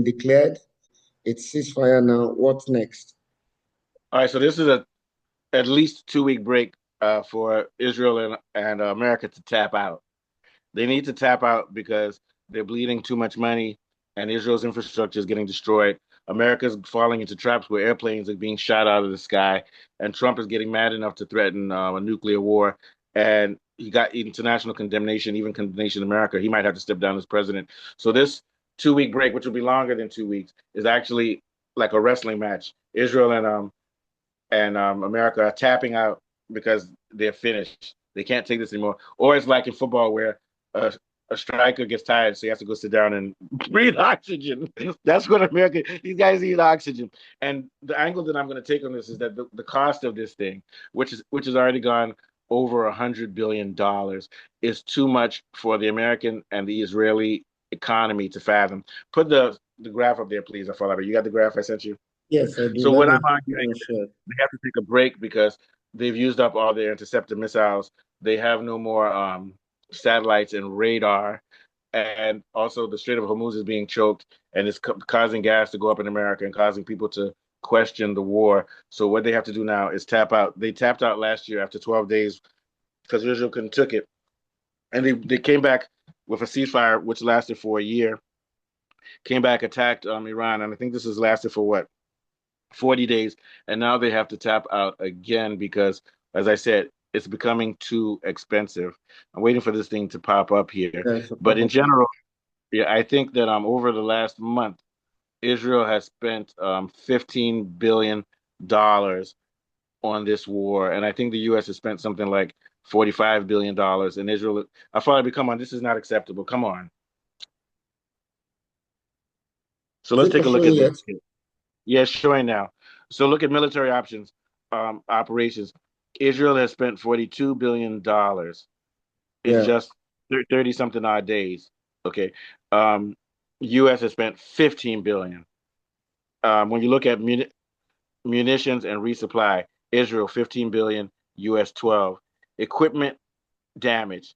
declared its ceasefire now. What's next? All right, so this is a at least 2 week break for Israel and America to tap out. They need to tap out because they're bleeding too much money and Israel's infrastructure is getting destroyed. America's falling into traps where airplanes are being shot out of the sky, and Trump is getting mad enough to threaten a nuclear war. And he got international condemnation, even condemnation in America. He might have to step down as president. So this 2 week break, which will be longer than 2 weeks, is actually like a wrestling match. Israel and America are tapping out because they're finished. They can't take this anymore. Or it's like in football where a, a striker gets tired, so he has to go sit down and breathe oxygen. That's what America, these guys need oxygen. And the angle that I'm going to take on this is that the cost of this thing, which has already gone over $100 billion, is too much for the American and the Israeli economy to fathom. Put the graph up there, please. I follow you. Got the graph I sent you? Yes, I do. So Let what me I'm arguing is share. they have to take a break because they've used up all their interceptor missiles. They have no more satellites and radar, and also the Strait of Hormuz is being choked, and it's causing gas to go up in America and causing people to question the war. So what they have to do now is tap out. They tapped out last year after 12 days because Israel couldn't took it, and they came back with a ceasefire which lasted for a year. Came back, attacked Iran, and I think this has lasted for what 40 days, and now they have to tap out again because, as I said, it's becoming too expensive. I'm waiting for this thing to pop up here. Yes, a But pop in up. general, yeah, I think that over the last month, Israel has spent $15 billion on this war, and I think the U.S. has spent something like $45 billion. And Israel, I thought, come on, this is not acceptable. Come on. So Is let's it take not a look showing at this. yet? Yeah, showing now. So look at military options, operations. Israel has spent $42 billion in Yeah. just 30 something odd days. Okay. Um, U.S. has spent 15 billion. When you look at munitions and resupply, Israel 15 billion, U.S. 12. Equipment damage,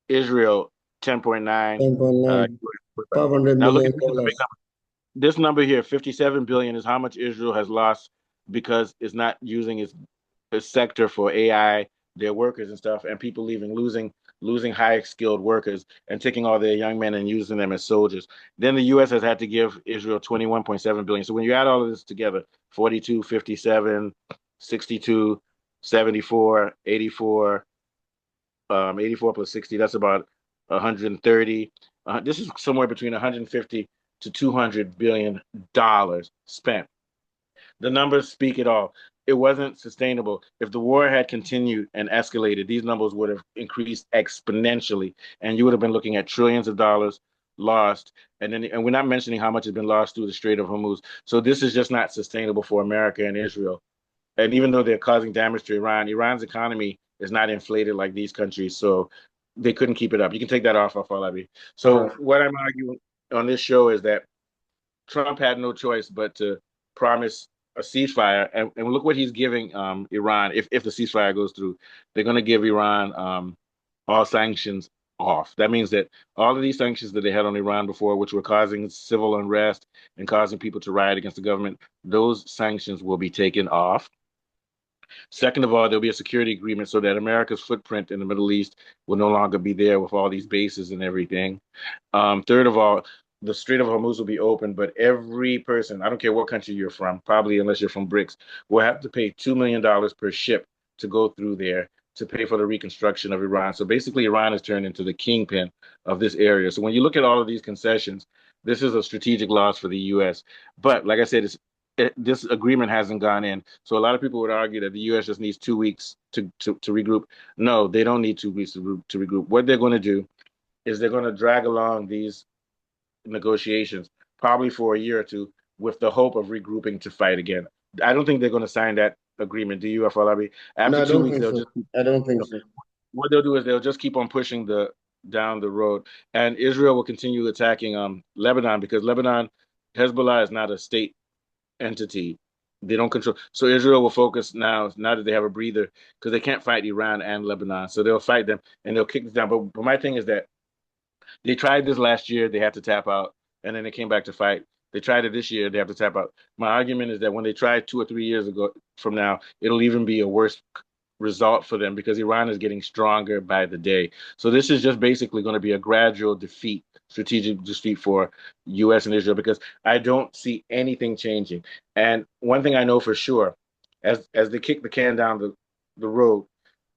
Israel 10.9. 10.9. $500 Now look at million. this is a big number. This number here, 57 billion, is how much Israel has lost because it's not using its sector for AI, their workers and stuff, and people losing high skilled workers and taking all their young men and using them as soldiers. Then the US has had to give Israel 21.7 billion. So when you add all of this together, 42, 57, 62, 74, 84, 84 plus 60, that's about 130. This is somewhere between 150 to $200 billion spent. The numbers speak it all. It wasn't sustainable. If the war had continued and escalated, these numbers would have increased exponentially, and you would have been looking at trillions of dollars lost. And we're not mentioning how much has been lost through the Strait of Hormuz. So this is just not sustainable for America and Israel. And even though they're causing damage to Iran, Iran's economy is not inflated like these countries, so they couldn't keep it up. You can take that off, Afalabi. All So right. what I'm arguing on this show is that Trump had no choice but to promise a ceasefire, and look what he's giving Iran. If the ceasefire goes through, they're going to give Iran all sanctions off. That means that all of these sanctions that they had on Iran before, which were causing civil unrest and causing people to riot against the government, those sanctions will be taken off. Second of all, there'll be a security agreement so that America's footprint in the Middle East will no longer be there with all these bases and everything. Third of all, the Strait of Hormuz will be open, but every person, I don't care what country you're from, probably unless you're from BRICS, will have to pay $2 million per ship to go through there to pay for the reconstruction of Iran. So basically, Iran has turned into the kingpin of this area. So when you look at all of these concessions, this is a strategic loss for the U.S. But like I said, this agreement hasn't gone in. So a lot of people would argue that the U.S. just needs 2 weeks to regroup. No, they don't need 2 weeks to regroup. What they're going to do is they're going to drag along these negotiations probably for a year or two with the hope of regrouping to fight again. I don't think they're going to sign that agreement. Do you, Afolabi? No, After I two don't weeks, think they'll so. just keep, I don't think so. what they'll do is they'll just keep on pushing the down the road, and Israel will continue attacking Lebanon because Lebanon Hezbollah is not a state entity. They don't control. So Israel will focus now that they have a breather, because they can't fight Iran and Lebanon. So they'll fight them and they'll kick this down. But my thing is that they tried this last year. They had to tap out, and then they came back to fight. They tried it this year. They have to tap out. My argument is that when they try it 2 or 3 years ago from now, it'll even be a worse result for them because Iran is getting stronger by the day. So this is just basically going to be a gradual defeat, strategic defeat for U.S. and Israel because I don't see anything changing. And one thing I know for sure, as they kick the can down the road,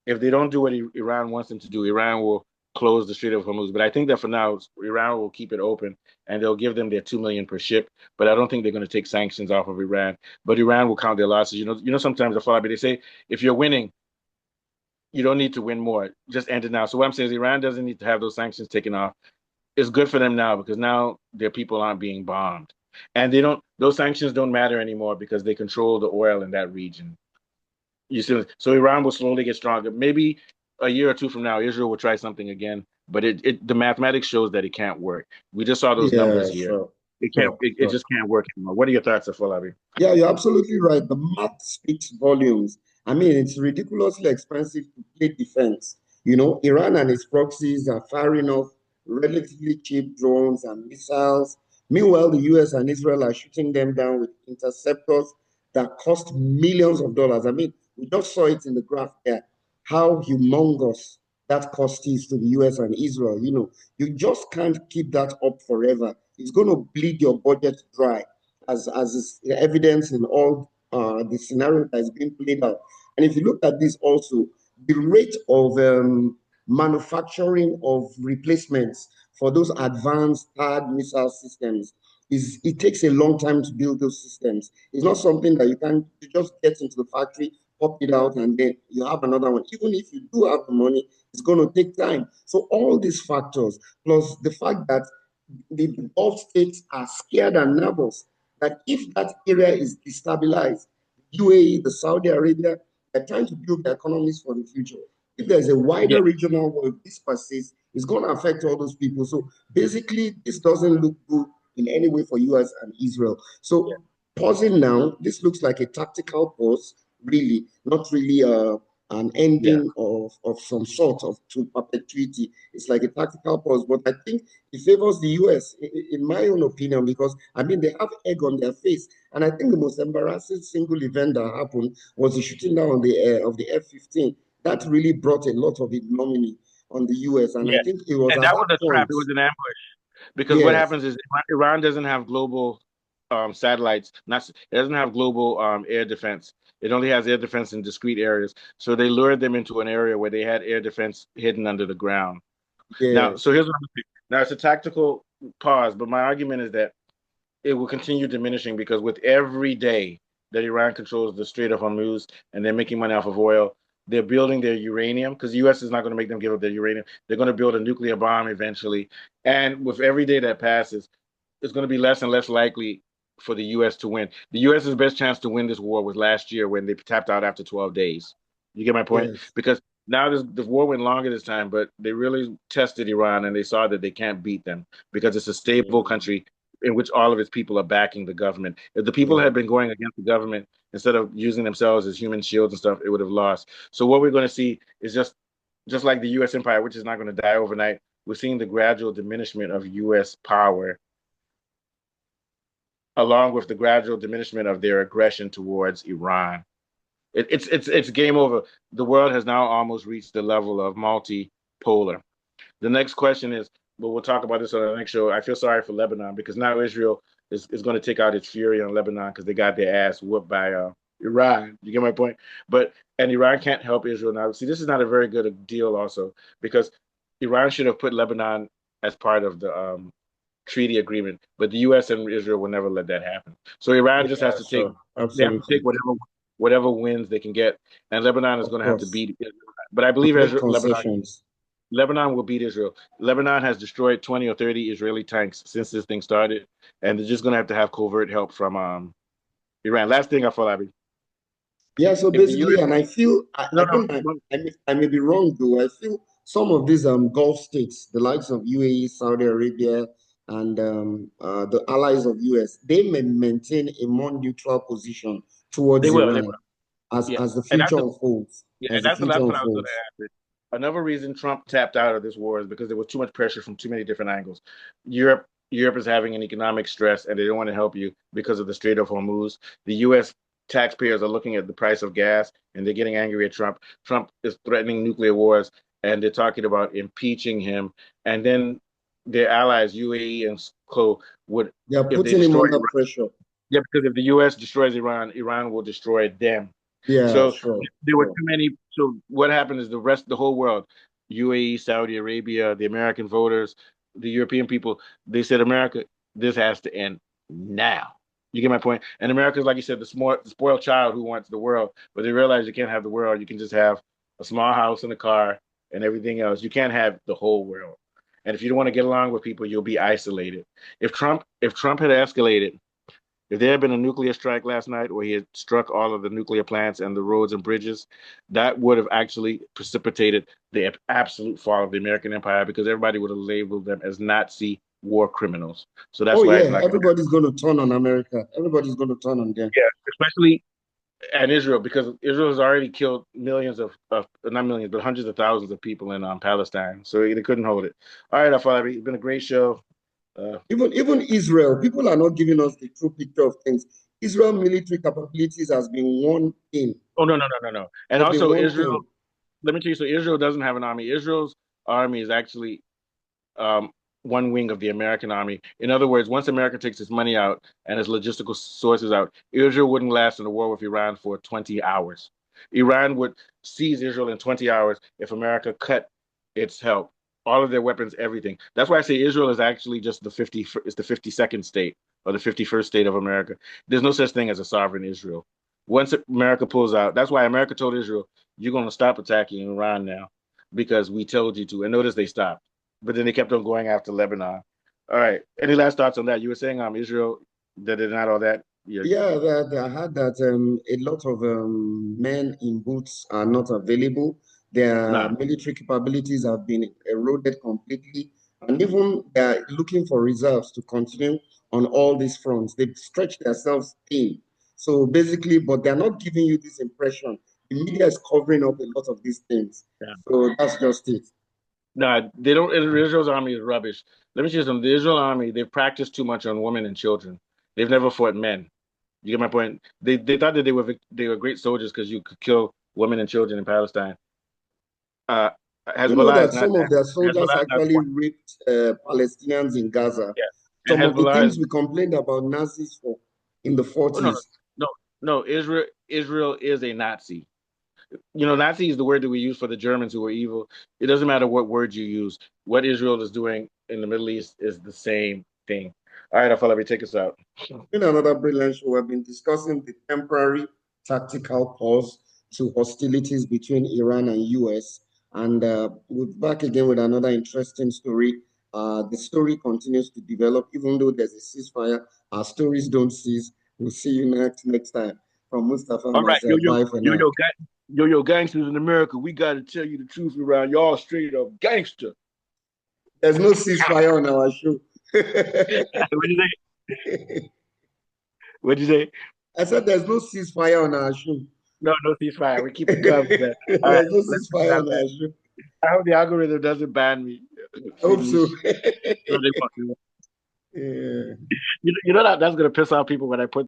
if they don't do what Iran wants them to do, Iran will close the Strait of Hormuz. But I think that for now, Iran will keep it open and they'll give them their 2 million per ship. But I don't think they're going to take sanctions off of Iran. But Iran will count their losses. Sometimes the Falabi, they say if you're winning, you don't need to win more. Just end it now. So what I'm saying is Iran doesn't need to have those sanctions taken off. It's good for them now because now their people aren't being bombed. And they don't those sanctions don't matter anymore because they control the oil in that region. You see, so Iran will slowly get stronger. Maybe a year or two from now, Israel will try something again, but the mathematics shows that it can't work. We just saw those numbers Yeah, here. sure, It can't. sure, It sure. just can't work anymore. What are your thoughts, Afolabi? Yeah, you're absolutely right. The math speaks volumes. I mean, it's ridiculously expensive to play defense. Iran and its proxies are firing off relatively cheap drones and missiles. Meanwhile, the US and Israel are shooting them down with interceptors that cost millions of dollars. I mean, we just saw it in the graph there, how humongous that cost is to the US and Israel. You just can't keep that up forever. It's going to bleed your budget dry as is evidence in all the scenario that is being played out. And if you look at this also, the rate of manufacturing of replacements for those advanced hard missile systems it takes a long time to build those systems. It's not something that you just get into the factory, pop it out, and then you have another one. Even if you do have the money, it's going to take time. So all these factors, plus the fact that the Gulf states are scared and nervous that if that area is destabilized, UAE, the Saudi Arabia, they're trying to build their economies for the future. If there's a Yeah, wider regional war, if this persists, it's going to affect all those people. So basically, this doesn't look good in any way for US and Israel. yeah, So pausing now, this looks like a tactical pause, really, not really an yeah, ending of some sort of to perpetuity. It's like a tactical pause, but I think it favors the US, in my own opinion, because I mean they have egg on their face, and I think the most embarrassing single event that happened was the shooting down of the F-15. That really brought a lot of ignominy on the US, and I yeah. think it was And at that that was a trap. point. It was an ambush. Because what Yes, happens is Iran doesn't have global satellites. Not it doesn't have global air defense. It only has air defense in discrete areas. So they lured them into an area where they had air defense hidden under the ground. Now, so yes, here's what I'm saying. Now it's a tactical pause, but my argument is that it will continue diminishing because with every day that Iran controls the Strait of Hormuz and they're making money off of oil, they're building their uranium because the U.S. is not going to make them give up their uranium. They're going to build a nuclear bomb eventually. And with every day that passes, it's going to be less and less likely for the U.S. to win. The U.S.'s best chance to win this war was last year when they tapped out after 12 days. You get my point? yes, Because now the war went longer this time, but they really tested Iran and they saw that they can't beat them because it's a stable mm, country in which all of its people are backing the government. If the people yeah, had been going against the government instead of using themselves as human shields and stuff, it would have lost. So what we're going to see is just like the U.S. empire, which is not going to die overnight. We're seeing the gradual diminishment of U.S. power along with the gradual diminishment of their aggression towards Iran. It's game over. The world has now almost reached the level of multipolar. The next question is, but we'll talk about this on the next show. I feel sorry for Lebanon because now Israel is going to take out its fury on Lebanon because they got their ass whooped by Iran. You get my point? And Iran can't help Israel now. See, this is not a very good deal also because Iran should have put Lebanon as part of the treaty agreement, but the U.S. and Israel will never let that happen. So Iran just has yeah, to take sure, they have to take absolutely, whatever wins they can get, and Lebanon is of going to have to course, beat Israel. But I believe make Israel, concessions. Lebanon will beat Israel. Lebanon has destroyed 20 or 30 Israeli tanks since this thing started, and they're just going to have covert help from Iran. Last thing I thought, Abby, Yeah, so if the basically, U.S. and I feel No, I don't I may be wrong though. I feel some of these Gulf states, the likes of UAE, Saudi Arabia, and the allies of US, they may maintain a more neutral position they towards will, they will, Iran as yeah, as the and future unfolds. yeah, As and the that's the future last one I was going unfolds. to ask. Another reason Trump tapped out of this war is because there was too much pressure from too many different angles. Europe Europe is having an economic stress and they don't want to help you because of the Strait of Hormuz. The U.S. taxpayers are looking at the price of gas and they're getting angry at Trump. Trump is threatening nuclear wars and they're talking about impeaching him. And then their allies, UAE and Co, would, They are if they putting him destroy under Iran, pressure. yeah, because if the U.S. destroys Iran, Iran will destroy them. Yeah, So sure, there were sure. too many. So what happened is the whole world, UAE, Saudi Arabia, the American voters, the European people, they said, America, this has to end now. You get my point? And America's, like you said, the spoiled child who wants the world, but they realize you can't have the world. You can just have a small house and a car and everything else. You can't have the whole world. And if you don't want to get along with people, you'll be isolated. If Trump had escalated, if there had been a nuclear strike last night, or he had struck all of the nuclear plants and the roads and bridges, that would have actually precipitated the absolute fall of the American empire because everybody would have labeled them as Nazi war criminals. So that's Oh why it's yeah, not going to everybody's going to turn on America. Everybody's going to turn on them. Yeah, especially at Israel, because Israel has already killed millions of not millions, but hundreds of thousands of people in Palestine. So they couldn't hold it. All right, Afalabi, it's been a great show. Even Israel, people are not giving us the true picture of things. Israel military capabilities has been one thing, Oh, no, no, no, no, no. And has been also one Israel, thing. let me tell you, so Israel doesn't have an army. Israel's army is actually um, one wing of the American army. In other words, once America takes its money out and its logistical sources out, Israel wouldn't last in a war with Iran for 20 hours. Iran would seize Israel in 20 hours if America cut its help, all of their weapons, everything. That's why I say Israel is actually just it's the 52nd state or the 51st state of America. There's no such thing as a sovereign Israel. Once America pulls out, that's why America told Israel, you're going to stop attacking Iran now because we told you to. And notice they stopped, but then they kept on going after Lebanon. All right. Any last thoughts on that? You were saying Israel, that they're not all that. Yeah. Yeah, I heard that a lot of men in boots are not available. Their Nah. military capabilities have been eroded completely, and even they are looking for reserves to continue on all these fronts. They've stretched themselves thin. So basically, but they're not giving you this impression. The media is covering up a lot of these things. Yeah. So that's just it. Nah, they don't. Israel's army is rubbish. Let me tell you something. The Israel army, they've practiced too much on women and children. They've never fought men. You get my point? They thought that they were great soldiers because you could kill women and children in Palestine. Uh, You know Hezbollah is that not some of that. their soldiers Hezbollah is not actually smart. raped Palestinians in Gaza. Yeah. And Some of the Hezbollah is things we complained about Nazis for in the oh no no 40s. no no. Israel is a Nazi. Nazi is the word that we use for the Germans who were evil. It doesn't matter what word you use. What Israel is doing in the Middle East is the same thing. All right, I'll let me take us out. In another brilliant show, we've been discussing the temporary tactical pause to hostilities between Iran and US. And we're back again with another interesting story. The story continues to develop, even though there's a ceasefire. Our stories don't cease. We'll see you next time. From Mustafa and All right, myself, bye for now. yo, gangsters in America. We got to tell you the truth around y'all straight up gangster. There's no ceasefire on our show. What'd you say? What'd you say? I said there's no ceasefire on our show. No, no ceasefire. We keep it guns, man. All right, There's no let's do ceasefire that, on man. our show. I hope the algorithm doesn't ban me. I hope so. Finish. No, they won't. Yeah. You know that's gonna piss off people when I put